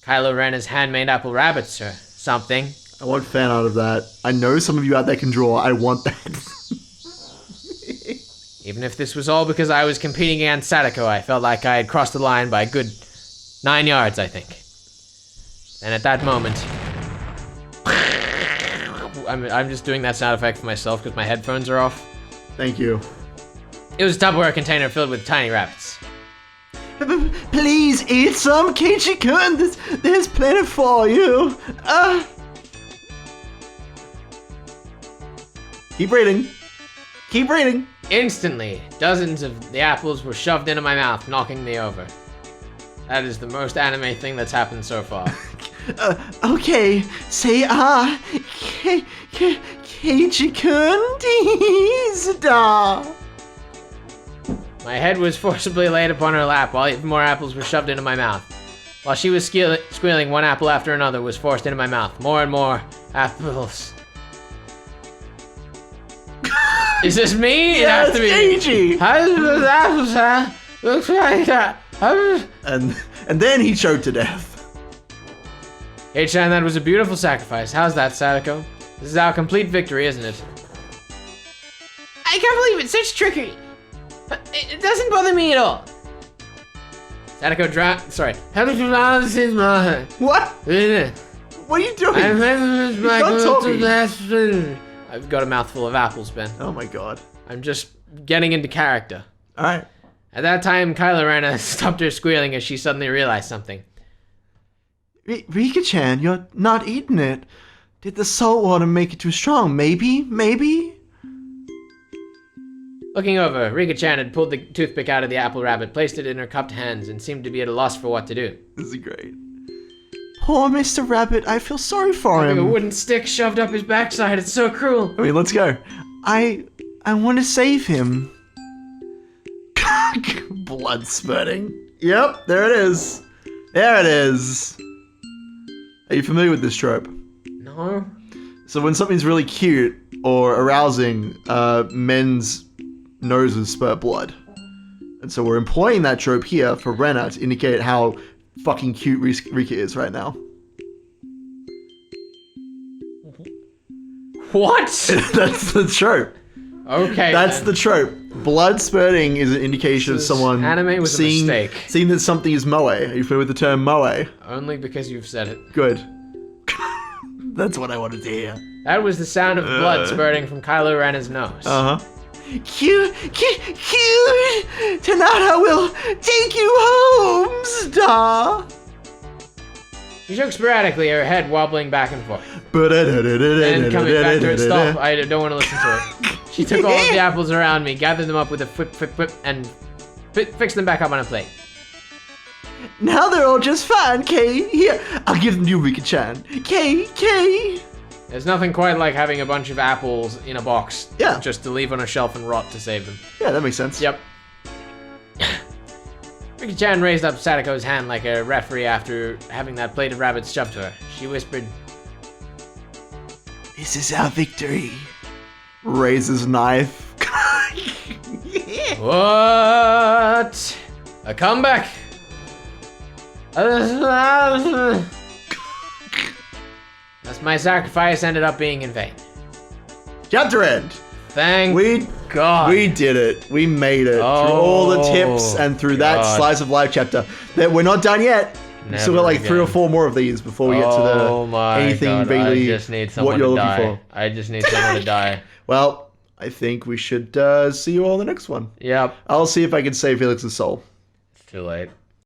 Kylo Rena's handmade apple rabbits or something. I want fan art of that. I know some of you out there can draw. I want that. Even if this was all because I was competing against Sadako, I felt like I had crossed the line by a good 9 yards, I think. And at that moment, I'm just doing that sound effect for myself because my headphones are off. Thank you. It was a Tupperware container filled with tiny rabbits. Please eat some, Keiichi-kun. There's plenty for you. Keep reading. Keep reading. Instantly, dozens of the apples were shoved into my mouth, knocking me over. That is the most anime thing that's happened so far. Okay, say Keiichi-kun, tease da. My head was forcibly laid upon her lap while even more apples were shoved into my mouth. While she was squealing, one apple after another was forced into my mouth. More and more apples. Is this me? It has to be Keiichi. How does those apples, huh? Looks like that. And then he choked to death. Keiichi-chan, that was a beautiful sacrifice. How's that, Sadako? This is our complete victory, isn't it? I can't believe it's such trickery. It doesn't bother me at all. Sadako What? What are you doing? I've got a mouthful of apples, Ben. Oh my god. I'm just getting into character. Alright. At that time, Rena stopped her squealing as she suddenly realized something. Rika-chan, you're not eating it. Did the salt water make it too strong? Maybe? Looking over, Rika-chan had pulled the toothpick out of the apple rabbit, placed it in her cupped hands, and seemed to be at a loss for what to do. This is great. Poor Mr. Rabbit, I feel sorry for him. Having a wooden stick shoved up his backside, it's so cruel. I mean, let's go. I want to save him. Blood spurting. Yep, there it is. There it is. Are you familiar with this trope? No. So when something's really cute or arousing, men's noses spurt blood. And so we're employing that trope here for Rena to indicate how fucking cute Rika is right now. What? That's the trope. Okay. That's the trope. Blood spurting is an indication of someone anime was seeing, a mistake. seeing that something is moe. Are you familiar with the term moe? Only because you've said it. Good. That's what I wanted to hear. That was the sound of blood spurting from Kylo Ren's nose. Uh-huh. Cute. Tonight I will take you home, star. She shook sporadically, her head wobbling back and forth. And And coming back to it, stop. I don't want to listen to it. She took all of the apples around me, gathered them up with a whip, and fixed them back up on a plate. Now they're all just fine, Kay. Here, I'll give them to you, Rika-chan. Kay. There's nothing quite like having a bunch of apples in a box. Yeah. Just to leave on a shelf and rot to save them. Yeah, that makes sense. Yep. Rika-chan raised up Sadako's hand like a referee after having that plate of rabbits shoved to her. She whispered, This is our victory. Raises knife. What? A comeback? Thus my sacrifice ended up being in vain. Chapter end. Thank God. We did it. We made it. Through all the tips and through that slice of life chapter. That we're not done yet. We've still got like 3 or 4 more of these before we get to the anything vaguely I just need someone what you're to looking die. for. I just need someone to die. Well, I think we should see you all in the next one. Yep. I'll see if I can save Felix's soul. It's too late.